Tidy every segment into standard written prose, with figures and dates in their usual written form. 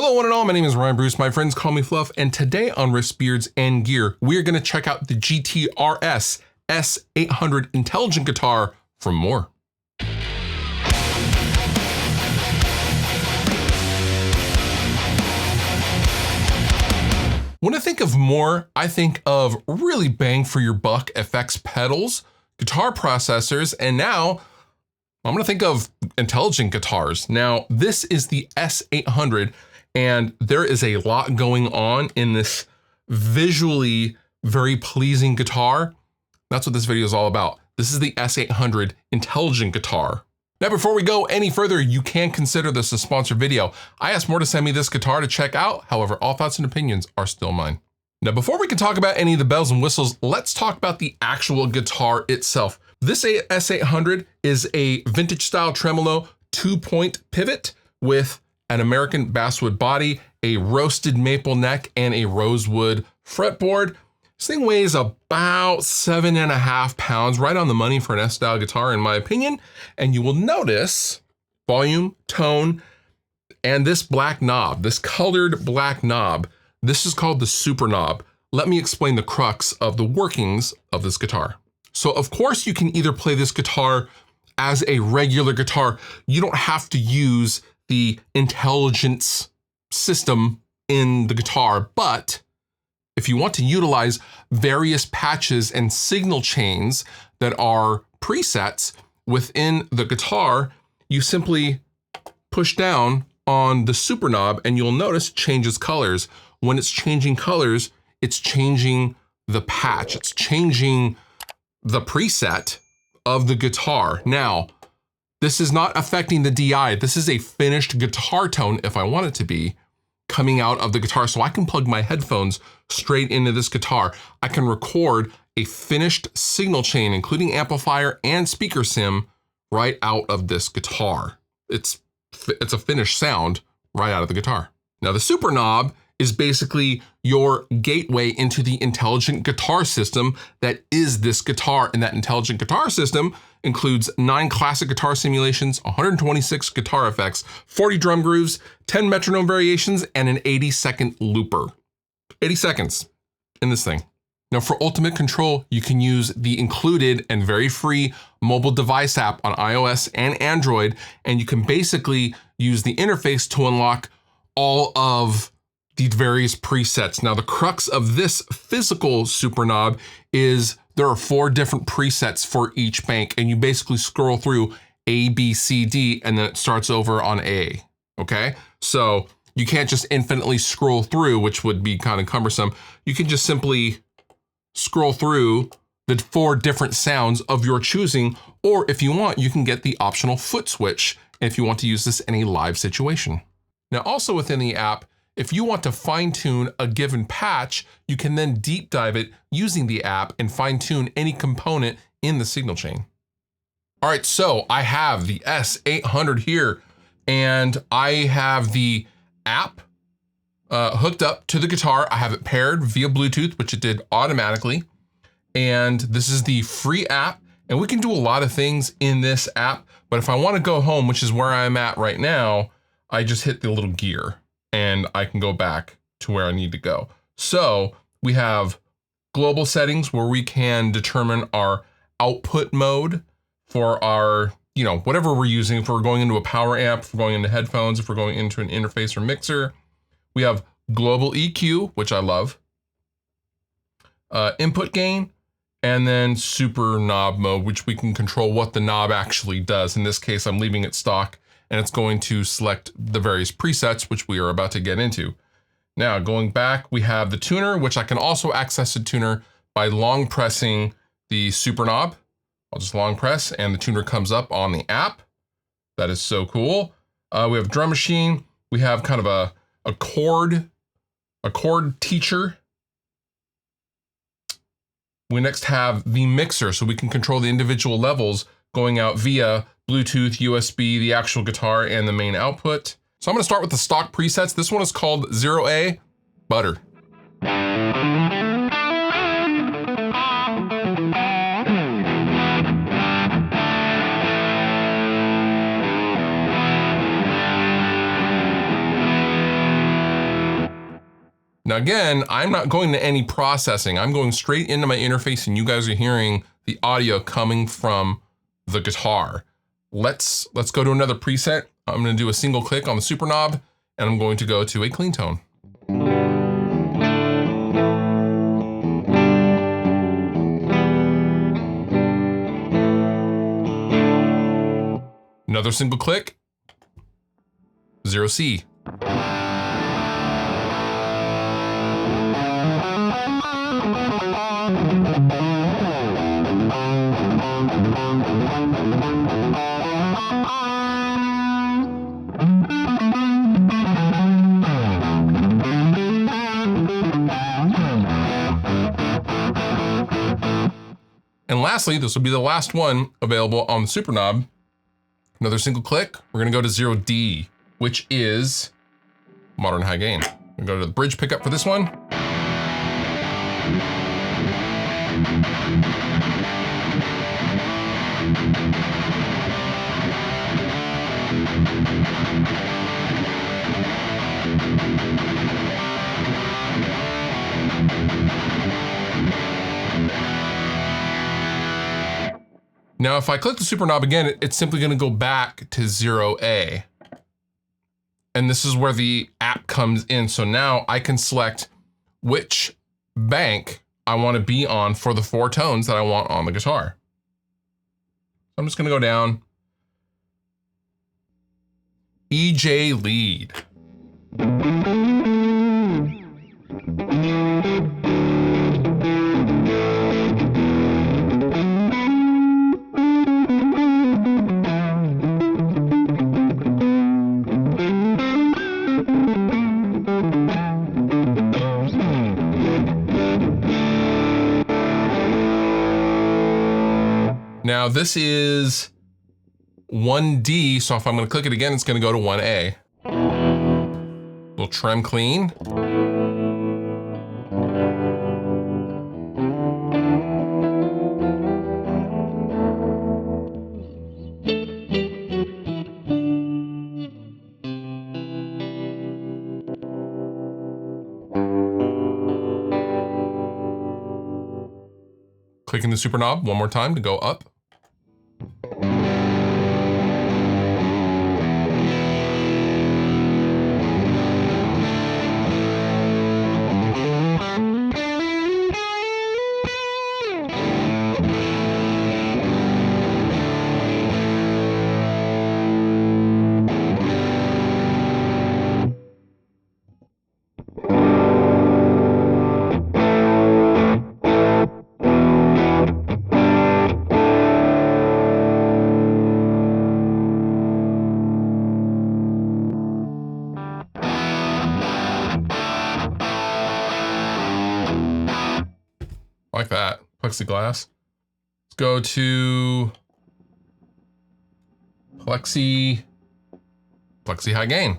Hello one and all, my name is Ryan Bruce, my friends call me Fluff, and today on Riffs, Beards, and Gear, we're going to check out the GTRS S800 Intelligent guitar from Mooer. When I think of Mooer, I think of really bang for your buck effects pedals, guitar processors, and now I'm going to think of intelligent guitars. Now, this is the S800, and there is a lot going on in this visually very pleasing guitar. That's what this video is all about. This is the S800 Intelligent guitar. Now, before we go any further, you can consider this a sponsored video. I asked Mooer to send me this guitar to check out. However, all thoughts and opinions are still mine. Now, before we can talk about any of the bells and whistles, let's talk about the actual guitar itself. This S800 is a vintage style tremolo 2-point pivot with an American basswood body, a roasted maple neck, and a rosewood fretboard. This thing weighs about 7.5 pounds, right on the money for an S-style guitar in my opinion. And you will notice volume, tone, and this black knob, this colored black knob. This is called the super knob. Let me explain the crux of the workings of this guitar. So of course you can either play this guitar as a regular guitar. You don't have to use the intelligence system in the guitar, but if you want to utilize various patches and signal chains that are presets within the guitar, you simply push down on the super knob and you'll notice it changes colors. When it's changing colors, it's changing the patch. It's changing the preset of the guitar. Now, this is not affecting the DI. This is a finished guitar tone, if I want it to be, coming out of the guitar. So I can plug my headphones straight into this guitar. I can record a finished signal chain, including amplifier and speaker sim, right out of this guitar. It's a finished sound right out of the guitar. Now, the super knob is basically your gateway into the intelligent guitar system that is this guitar. And that intelligent guitar system includes 9 classic guitar simulations, 126 guitar effects, 40 drum grooves, 10 metronome variations, and an 80-second looper. 80 seconds in this thing. Now, for ultimate control, you can use the included and very free mobile device app on iOS and Android, and you can basically use the interface to unlock all of the various presets. Now, the crux of this physical super knob is there are 4 different presets for each bank, and you basically scroll through A, B, C, D, and then it starts over on A, okay? So you can't just infinitely scroll through, which would be kind of cumbersome. You can just simply scroll through the 4 different sounds of your choosing, or if you want, you can get the optional foot switch if you want to use this in a live situation. Now, also within the app, if you want to fine tune a given patch, you can then deep dive it using the app and fine tune any component in the signal chain. All right, so I have the S800 here and I have the app hooked up to the guitar. I have it paired via Bluetooth, which it did automatically. And this is the free app, and we can do a lot of things in this app. But if I want to go home, which is where I'm at right now, I just hit the little gear and I can go back to where I need to go. So we have global settings where we can determine our output mode for our, whatever we're using. If we're going into a power amp, if we're going into headphones, if we're going into an interface or mixer. We have global EQ, which I love, input gain, and then super knob mode, which we can control what the knob actually does. In this case, I'm leaving it stock, and it's going to select the various presets, which we are about to get into. Now, going back, we have the tuner, which I can also access the tuner by long pressing the super knob. I'll just long press, and the tuner comes up on the app. That is so cool. We have drum machine. We have kind of a chord teacher. We next have the mixer, so we can control the individual levels going out via Bluetooth, USB, the actual guitar, and the main output. So I'm gonna start with the stock presets. This one is called 0A, Butter. Now again, I'm not going to any processing. I'm going straight into my interface and you guys are hearing the audio coming from the guitar. Let's go to another preset. I'm going to do a single click on the super knob and I'm going to go to a clean tone. Another single click, 0C. And lastly, this will be the last one available on the super knob. Another single click, we're gonna go to 0D, which is modern high gain. We're gonna go to the bridge pickup for this one. Now, if I click the super knob again, it's simply gonna go back to 0A. And this is where the app comes in. So now I can select which bank I wanna be on for the 4 tones that I want on the guitar. I'm just gonna go down. EJ lead. Now this is 1D, so if I'm gonna click it again, it's gonna go to 1A. Little trem clean. Clicking the super knob one more time to go up. Like that, plexiglass. Let's go to plexi high gain.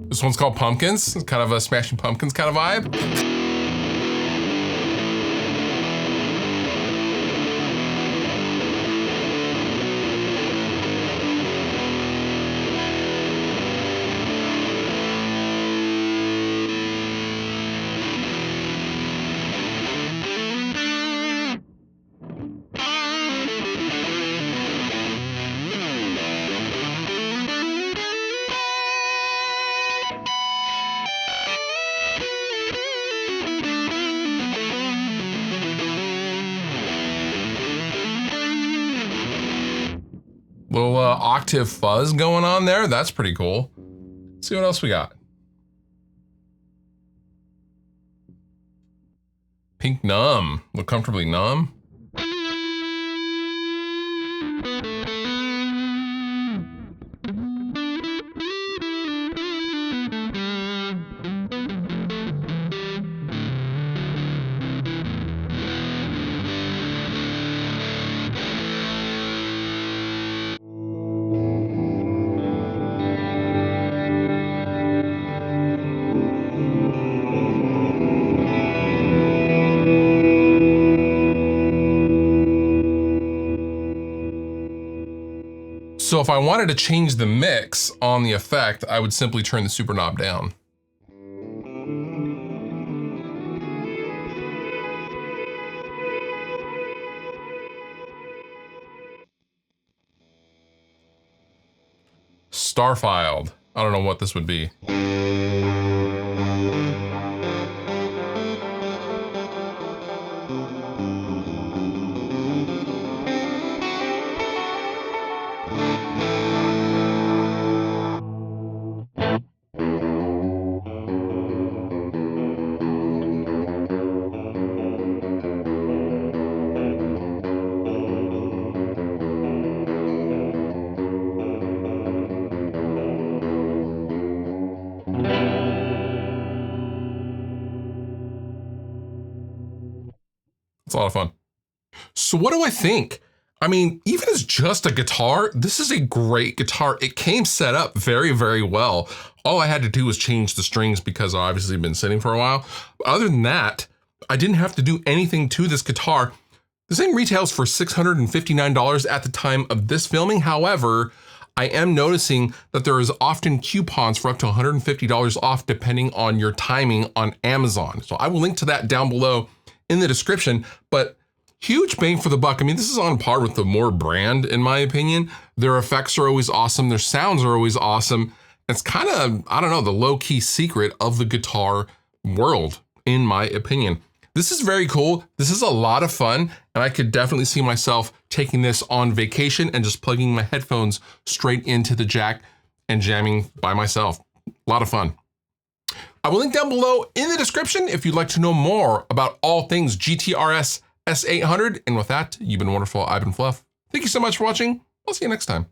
This one's called Pumpkins. It's kind of a Smashing Pumpkins kind of vibe. Little octave fuzz going on there. That's pretty cool. Let's see what else we got. Pink numb. Look comfortably numb. So if I wanted to change the mix on the effect, I would simply turn the super knob down. Starfiled. I don't know what this would be. It's a lot of fun. So what do I think? I mean, even as just a guitar, this is a great guitar. It came set up very, very well. All I had to do was change the strings because I've obviously been sitting for a while. Other than that, I didn't have to do anything to this guitar. This thing retails for $659 at the time of this filming. However, I am noticing that there is often coupons for up to $150 off depending on your timing on Amazon. So I will link to that down below in the description, but huge bang for the buck. I mean, this is on par with the Mooer brand, in my opinion. Their effects are always awesome. Their sounds are always awesome. It's kind of, I don't know, the low-key secret of the guitar world, in my opinion. This is very cool. This is a lot of fun, and I could definitely see myself taking this on vacation and just plugging my headphones straight into the jack and jamming by myself. A lot of fun. I will link down below in the description if you'd like to know more about all things GTRS S800. And with that, you've been wonderful. I've been Fluff. Thank you so much for watching. I'll see you next time.